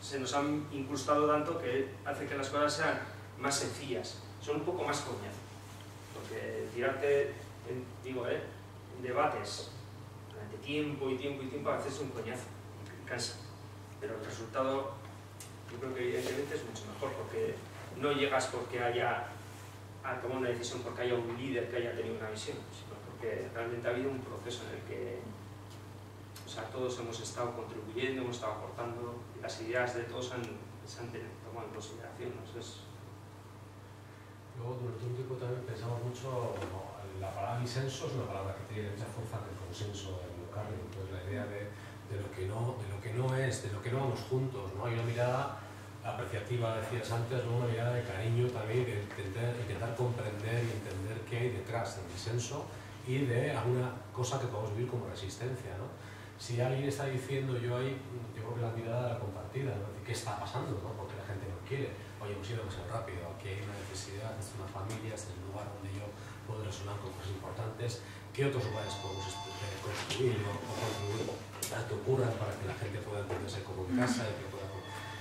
B: se nos han incrustado tanto que hace que las cosas sean más sencillas, son un poco más coñazo. Porque tirarte, en debates durante tiempo y tiempo y tiempo a veces es un coñazo y cansa. Pero el resultado yo creo que evidentemente es mucho mejor, porque no llegas porque haya tomado una decisión porque haya un líder que haya tenido una visión, sino porque realmente ha habido un proceso en el que todos hemos estado contribuyendo, hemos estado aportando, y las ideas de todos se han tomado en consideración, ¿no?
D: Luego, durante un tiempo también pensamos mucho, la palabra disenso es una palabra que tiene mucha fuerza que el consenso en Locarri, entonces la idea de lo que no es, de lo que no vamos juntos, ¿no? Hay una mirada apreciativa, decías antes, ¿no? Una mirada de cariño también, de intentar comprender y entender qué hay detrás del disenso y de alguna cosa que podemos vivir como resistencia, ¿no? Si alguien está diciendo, yo creo que la mirada la compartida, ¿no? ¿Qué está pasando? ¿No? Porque la gente no quiere. Oye, hemos ido demasiado rápido, aquí hay una necesidad, es una familia, es el lugar donde yo puedo resonar con cosas importantes. ¿Qué otros lugares podemos construir o contribuir a que ocurran para que la gente pueda entenderse como en casa y que pueda...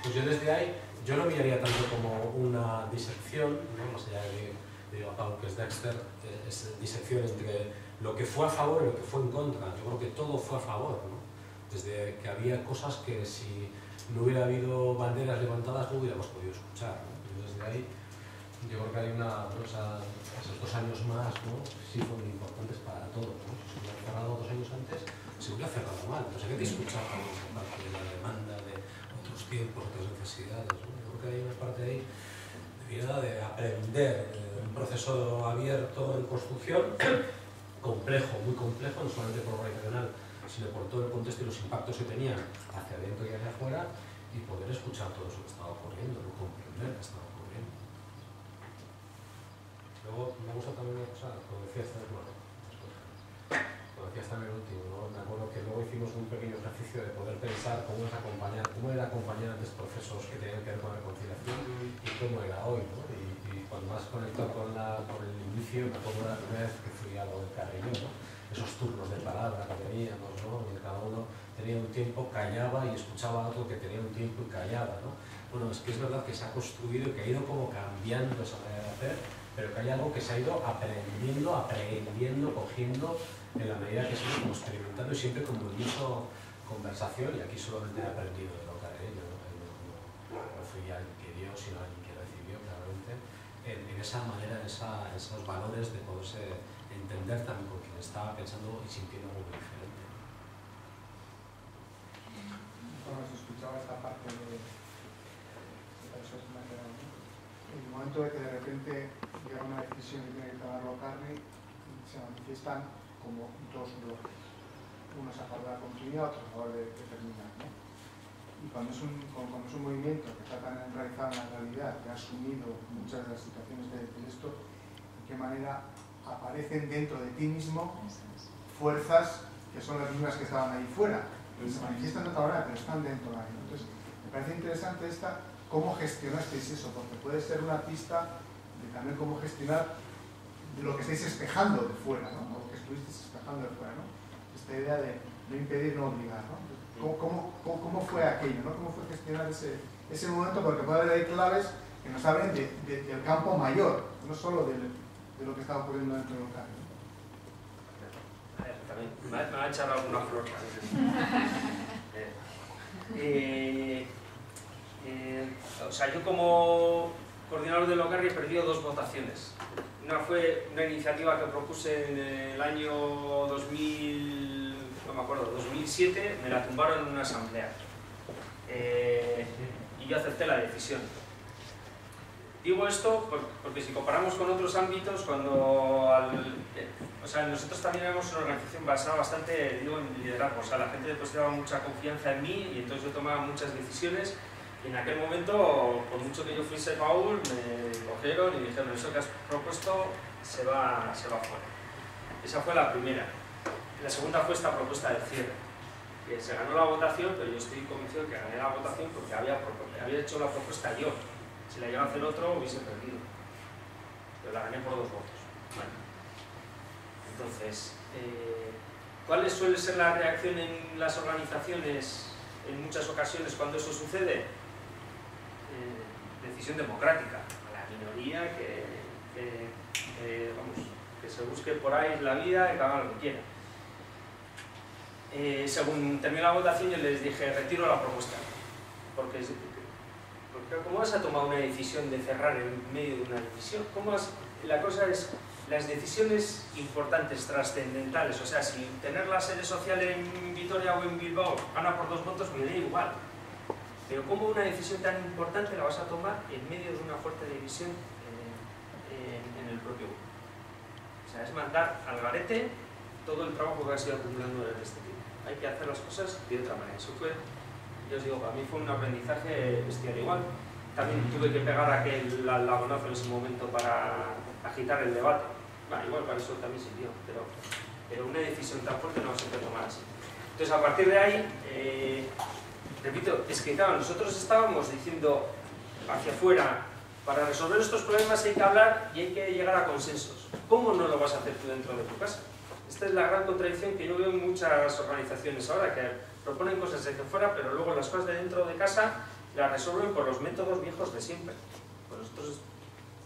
D: Pues yo desde ahí, yo no miraría tanto como una disección, ¿no? Más allá de Pablo, que es Dexter, es disección entre lo que fue a favor y lo que fue en contra. Yo creo que todo fue a favor, ¿no? Desde que había cosas que si no hubiera habido banderas levantadas no hubiéramos podido escuchar, ¿no? Yo desde ahí Yo creo que hay esos 2 años más, ¿no? Sí fueron importantes para todos, ¿no? Si se hubiera cerrado 2 años antes, se hubiera cerrado mal. Entonces hay que escuchar también esa parte de la demanda, de otros tiempos, otras necesidades, ¿no? Yo creo que hay una parte ahí de aprender, un proceso abierto en construcción, complejo, muy complejo, no solamente por organizacional, sino por todo el contexto y los impactos que tenían hacia adentro y hacia afuera, y poder escuchar todo eso que estaba ocurriendo, ¿no? Comprender que estaba ocurriendo. Luego me gusta también una cosa, como decías también el último, ¿no? Me acuerdo que luego hicimos un pequeño ejercicio de poder pensar cómo era acompañar antes procesos que tenían que ver con la conciliación y cómo era hoy, ¿no? Y cuando has conectado con el inicio, me acuerdo la primera vez que fui a lo del Carrillo, ¿no? Esos turnos de palabra que teníamos, ¿no? Y cada uno tenía un tiempo, callaba y escuchaba a otro que tenía un tiempo y callaba, ¿no? Bueno, es que es verdad que se ha construido y que ha ido como cambiando esa manera de hacer, pero que hay algo que se ha ido aprendiendo, cogiendo en la medida que se ha ido como experimentando y siempre como mucho conversación, y aquí solamente he aprendido de lo que haré, yo no fui alguien que dio, sino alguien que recibió, claramente, en esa manera, en esos valores de poderse entender también con quien estaba pensando y sintiendo algo diferente.
A: Cuando se escuchaba esta parte de eso se me ha quedado, ¿no? En el momento de que de repente llega una decisión que tiene que tomarlo Carney, se manifiestan como 2 bloques, unos a favor de la continuidad, otros a favor de terminar, ¿no? Y cuando es un movimiento que está tan enraizado en la realidad, que ha asumido muchas de las situaciones de esto, de qué manera aparecen dentro de ti mismo fuerzas que son las mismas que estaban ahí fuera, y se manifiestan de otra manera, pero están dentro de ahí, ¿no? Entonces, me parece interesante cómo gestionasteis eso, porque puede ser una pista de también cómo gestionar lo que estáis espejando de fuera, ¿no? O lo que estuvisteis espejando de fuera, ¿no? Esta idea de no impedir, no obligar, ¿no? ¿Cómo fue aquello, ¿no? ¿Cómo fue gestionar ese momento? Porque puede haber ahí claves que nos hablen del campo mayor, no solo de lo que está ocurriendo dentro del local, ¿no?
B: También me va a echar alguna flor. O sea, yo como coordinador del Locarri he perdido 2 votaciones. Una fue una iniciativa que propuse en el año 2000, no me acuerdo, 2007, me la tumbaron en una asamblea. Y yo acepté la decisión. Digo esto porque si comparamos con otros ámbitos, o sea, nosotros también éramos una organización basada bastante, digo, en liderazgo. O sea, la gente depositaba mucha confianza en mí y entonces yo tomaba muchas decisiones. Y en aquel momento, por mucho que yo fuese Paul, me cogieron y dijeron: eso que has propuesto se va fuera. Esa fue la primera. La segunda fue esta propuesta del cierre, que se ganó la votación, pero yo estoy convencido de que gané la votación porque había hecho la propuesta yo. Si la llegaba a hacer otro, hubiese perdido. Pero la gané por 2 votos. Bueno. Entonces, ¿cuál suele ser la reacción en las organizaciones en muchas ocasiones cuando eso sucede? Decisión democrática. A la minoría que se busque por ahí la vida y que haga lo que quiera. Según terminó la votación, yo les dije: retiro la propuesta. Porque ¿cómo vas a tomar una decisión de cerrar en medio de una división? La cosa es las decisiones importantes, trascendentales. O sea, si tener la sede social en Vitoria o en Bilbao gana por 2 votos, me da igual. Pero ¿cómo una decisión tan importante la vas a tomar en medio de una fuerte división en el propio grupo? O sea, es mandar al garete todo el trabajo que ha sido acumulando en este tiempo. Hay que hacer las cosas de otra manera. Eso fue, yo os digo, para mí fue un aprendizaje bestial. Igual también tuve que pegar aquel lagonazo en ese momento para agitar el debate. Bueno, igual para eso también sirvió, pero una decisión tan fuerte no se puede tomar así. Entonces, a partir de ahí, repito, es que claro, nosotros estábamos diciendo hacia afuera: para resolver estos problemas hay que hablar y hay que llegar a consensos. ¿Cómo no lo vas a hacer tú dentro de tu casa? Esta es la gran contradicción que yo veo en muchas organizaciones ahora, que proponen cosas desde fuera, pero luego las cosas de dentro de casa las resuelven por los métodos viejos de siempre. Pues nosotros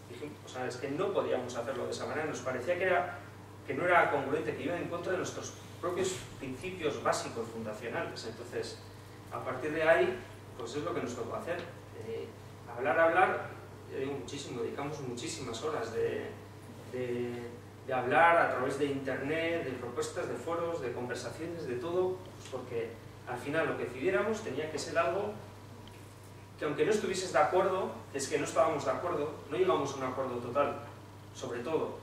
B: dijimos, o sea, es que no podíamos hacerlo de esa manera, nos parecía que no era congruente, que iba en contra de nuestros propios principios básicos, fundacionales. Entonces, a partir de ahí, pues es lo que nos tocó hacer. Hablar,
F: digo muchísimo, dedicamos muchísimas horas de hablar a través de internet, de propuestas, de foros, de conversaciones, de todo, pues porque al final lo que decidiéramos tenía que ser algo que, aunque no estuvieses de acuerdo, es que no estábamos de acuerdo, no llegamos a un acuerdo total, sobre todo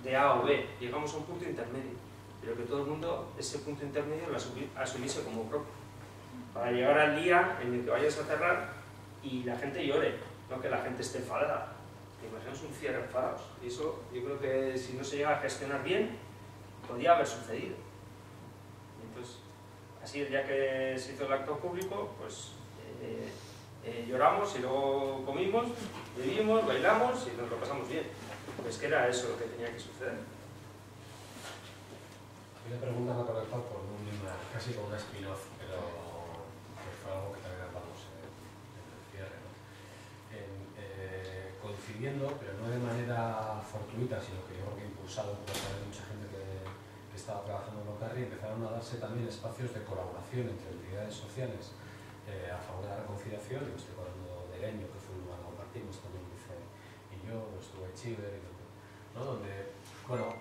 F: de A o B, llegamos a un punto intermedio, pero que todo el mundo ese punto intermedio lo asumiese como propio, para llegar al día en el que vayas a cerrar y la gente llore, no que la gente esté enfadada. Imaginamos un cierre enfadados, y eso yo creo que si no se llega a gestionar bien, podría haber sucedido. Entonces, así el día que se hizo el acto público, pues lloramos y luego comimos, bebimos, bailamos y nos lo pasamos bien. Pues que era eso lo que tenía que suceder.
D: A mí la pregunta me ha conectado con casi con una spin-off, pero fue algo que también hablamos en el cierre, ¿no? Coincidiendo, pero no de manera fortuita, sino que yo creo que impulsado por mucha gente que estaba trabajando en Locarri, empezaron a darse también espacios de colaboración entre entidades sociales a favor de la reconciliación. Y estoy hablando de Leño, que fue un lugar que compartimos también, dice, y yo, estuve en Chile, ¿no? Donde, bueno,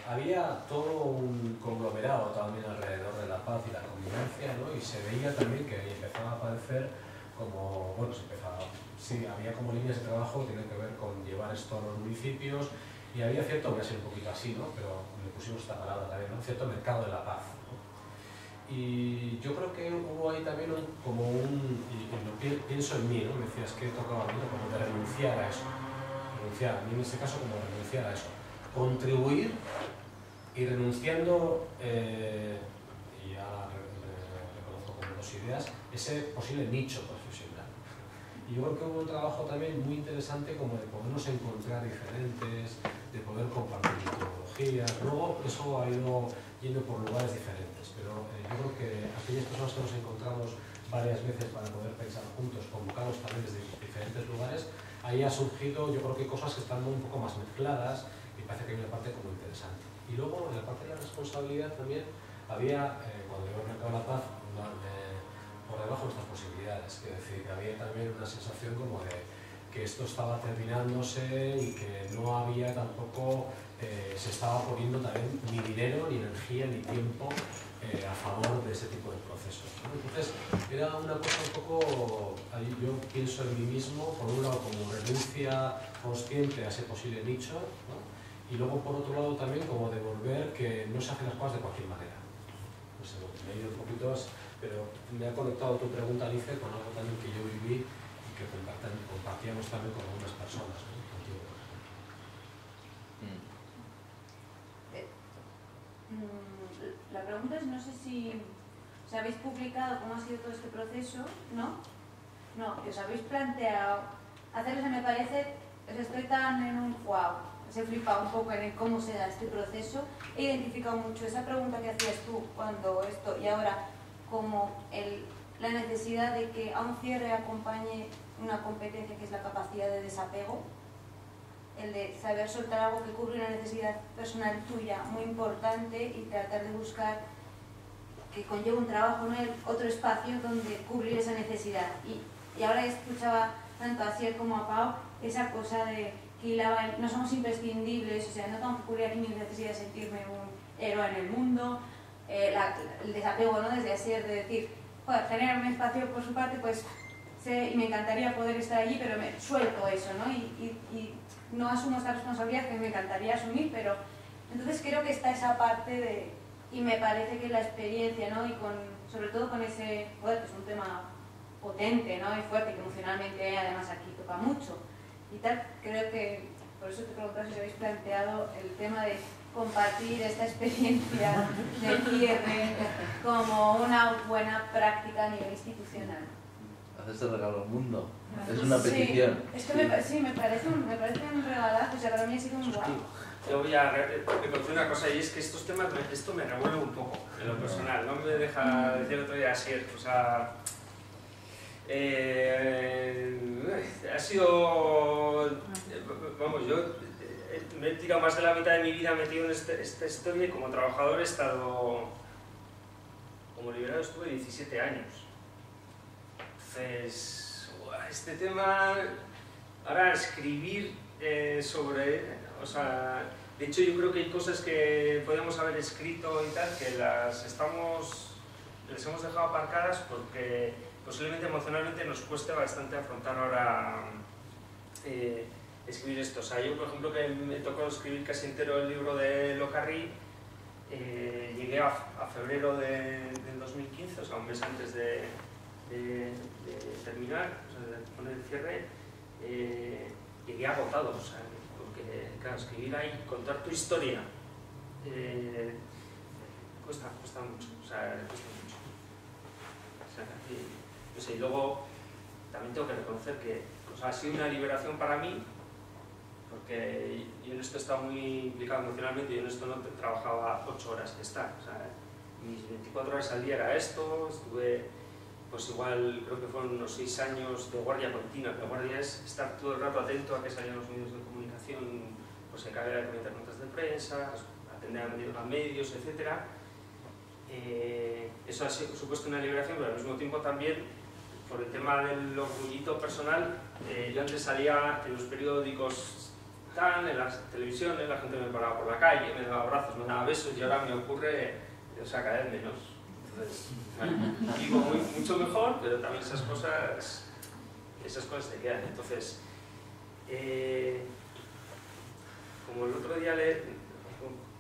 D: había todo un conglomerado también alrededor de la paz y la convivencia, ¿no? Y se veía también que empezaba a aparecer como, bueno, sí, había como líneas de trabajo que tenían que ver con llevar esto a los municipios, y había cierto, voy a ser un poquito así, ¿no? Pero le pusimos esta palabra también, ¿no? Cierto mercado de la paz, ¿no? Y yo creo que hubo ahí también pienso en mí, ¿no? Me decías que tocaba a mí, ¿no? Como de renunciar a eso, a mí en este caso como renunciar a eso, contribuir y renunciando, y ya reconozco como dos ideas, ese posible nicho profesional. Y yo creo que hubo un trabajo también muy interesante como de podernos encontrar diferentes, de poder compartir metodologías. Luego eso ha ido yendo por lugares diferentes, pero yo creo que aquellas personas que nos encontramos varias veces para poder pensar juntos, convocados también desde diferentes lugares, ahí ha surgido, yo creo que cosas que están un poco más mezcladas, y parece que hay una parte como interesante. Y luego en la parte de la responsabilidad también había, cuando yo mercado la paz, por debajo de nuestras posibilidades, es decir, que había también una sensación como de que esto estaba terminándose y que no había tampoco, se estaba poniendo también ni dinero, ni energía, ni tiempo a favor de ese tipo de procesos, ¿no? Entonces era una cosa un poco, ahí yo pienso en mí mismo, por un lado como renuncia consciente a ese posible nicho, ¿no? Y luego por otro lado también como devolver que no se hacen las cosas de cualquier manera. No sé, me he ido un poquito más, pero me ha conectado tu pregunta, Alice, con algo también que yo viví y que compartíamos también con algunas personas, ¿no? Contigo, por ejemplo.
G: La pregunta es, no sé si os habéis publicado cómo ha sido todo este proceso, ¿no? No, que os habéis planteado hacerlo, me parece, estoy tan en un wow, se flipa un poco en cómo se da este proceso. He identificado mucho esa pregunta que hacías tú cuando esto, y ahora como la necesidad de que a un cierre acompañe una competencia que es la capacidad de desapego, el de saber soltar algo que cubre una necesidad personal tuya muy importante y tratar de buscar que conlleve un trabajo, ¿no? Otro espacio donde cubrir esa necesidad. Y ahora escuchaba tanto a Asier como a Pau esa cosa de que no somos imprescindibles, o sea, no tengo que cubrir aquí mi necesidad de sentirme un héroe en el mundo, el desapego, ¿no? Desde Asier de decir, joder, tener un espacio por su parte, pues y me encantaría poder estar allí, pero me suelto eso, ¿no? Y no asumo esta responsabilidad que me encantaría asumir, pero entonces creo que está esa parte de, y me parece que la experiencia, ¿no? Y sobre todo con ese, joder, que es un tema potente, ¿no? Y fuerte, que emocionalmente además aquí toca mucho y tal, creo que, por eso te preguntaba si os habéis planteado el tema de compartir esta experiencia de cierre como una buena práctica a nivel institucional.
E: Hacerse regalo al mundo. Es una petición.
G: Sí, es que me parece un regalazo, o sea, para mí ha sido un guau.
F: Yo voy a reconocer una cosa, y es que estos temas, esto me revuelve un poco en lo personal, no me deja decir otro día así, o sea, ha sido, vamos, yo me he tirado más de la mitad de mi vida metido en esta historia, y como trabajador he estado, como liberado estuve 17 años. Entonces, este tema Ahora, escribir sobre... O sea, de hecho, yo creo que hay cosas que podemos haber escrito y tal, que les hemos dejado aparcadas porque posiblemente emocionalmente nos cueste bastante afrontar ahora escribir esto. O sea, yo, por ejemplo, que me tocó escribir casi entero el libro de Locarry, llegué a febrero del 2015, o sea, un mes antes de terminar, o sea, de poner el cierre, llegué agotado, o sea, porque, claro, escribir ahí, contar tu historia, cuesta mucho, o sea, cuesta mucho. O sea, no sé, y luego también tengo que reconocer que, o sea, ha sido una liberación para mí, porque yo en esto he estado muy implicado emocionalmente, yo en esto no trabajaba 8 horas que estar, o sea, mis 24 horas al día era esto, estuve, pues igual, creo que fueron unos 6 años de guardia continua. La guardia es estar todo el rato atento a que salían los medios de comunicación, pues encargar de comentar notas de prensa, atender a medios, etc. Eso ha supuesto una liberación, pero al mismo tiempo también, por el tema del orgullito personal, yo antes salía en los periódicos, en las televisiones, la gente me paraba por la calle, me daba abrazos, me daba besos, y ahora me ocurre, o sea, cada vez menos. Entonces, bueno, vivo mucho mejor, pero también esas cosas te quedan. Entonces, como el otro día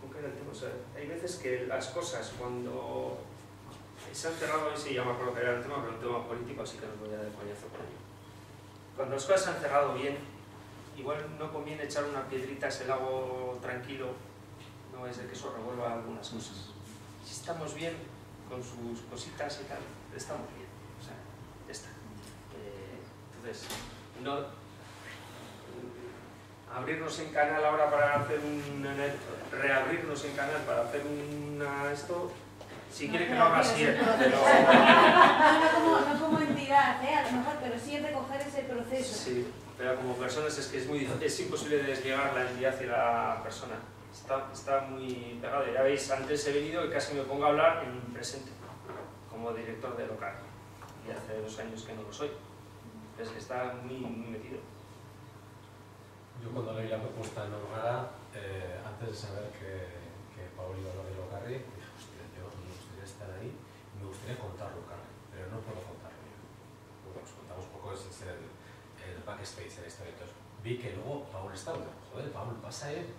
F: ¿cómo era el tema? O sea, hay veces que las cosas, cuando se han cerrado, y sí, ya me acuerdo que era el tema, pero el tema político, así que no voy a dar coñazo por ello. Cuando las cosas se han cerrado bien, igual no conviene echar una piedrita a ese lago tranquilo, no es de que eso revuelva algunas cosas. Si estamos bien, con sus cositas y tal, estamos bien, o sea, ya está. Entonces, no abrirnos en canal ahora para hacer reabrirnos en canal para hacer esto, si quiere que lo haga así, pero...
G: No como entidad, a lo mejor, pero sí recoger ese proceso.
F: Sí, pero como personas es que es imposible desligar la entidad y la persona. Está muy pegado. Ya veis, antes he venido y casi me pongo a hablar en presente, como director de local. Y hace 2 años que no lo soy. Es que está muy metido.
D: Yo cuando leí la propuesta de Norgara, antes de saber que Paul iba a hablar de Locarry, dije, hostia, yo me gustaría estar ahí y me gustaría contar Locarry, pero no puedo contarlo yo. Bueno, os contamos un poco el backstage de la historia. Entonces, vi que luego Paul estaba, joder, Paul, pasa él.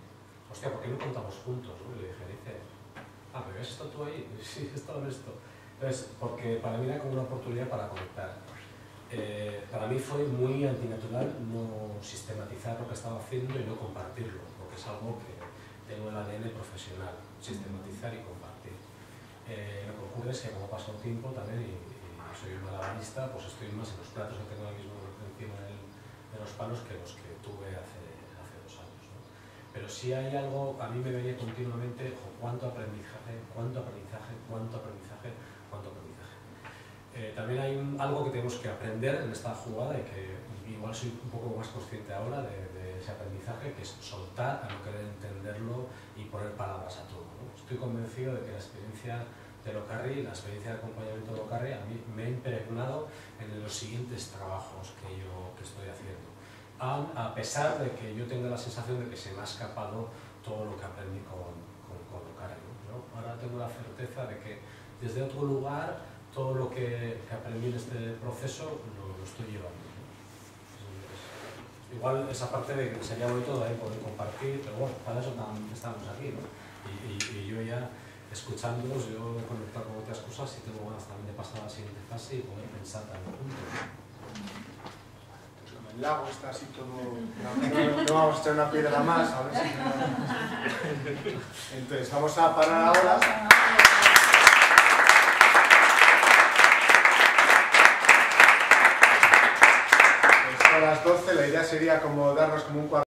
D: Hostia, ¿por qué no contamos juntos? ¿No? Y le dije, pero ¿has estado tú ahí? Sí, he estado en esto. Entonces, porque para mí era como una oportunidad para conectar. Para mí fue muy antinatural no sistematizar lo que estaba haciendo y no compartirlo, porque es algo que tengo el ADN profesional, sistematizar y compartir. Lo que ocurre es que como pasa el tiempo también, y soy un malabarista, pues estoy más en los platos que tengo ahora mismo encima de los palos que los que tuve hace 2 años, ¿no? Pero sí hay algo, a mí me venía continuamente, cuánto aprendizaje, cuánto aprendizaje, cuánto aprendizaje, cuánto aprendizaje. También hay algo que tenemos que aprender en esta jugada y que igual soy un poco más consciente ahora de ese aprendizaje, que es soltar a no querer entenderlo y poner palabras a todo, ¿no? Estoy convencido de que la experiencia de Locarry, la experiencia de acompañamiento de Locarry, a mí me ha impregnado en los siguientes trabajos que estoy haciendo. A pesar de que yo tenga la sensación de que se me ha escapado todo lo que aprendí con Locarry, ¿no? Ahora tengo la certeza de que desde otro lugar todo lo que aprendí en este proceso lo estoy llevando, ¿no? Igual esa parte de que sería bonito también poder compartir, pero bueno, para eso también estamos aquí, ¿no? Y yo ya escuchándolos, yo he conectado con otras cosas y tengo ganas también de pasar a la siguiente fase y poder pensar también juntos.
A: Pues como el lago está así todo... No vamos a echar una piedra más, a ver si... Entonces, vamos a parar ahora. A las 12 la idea sería como darnos como un cuadro.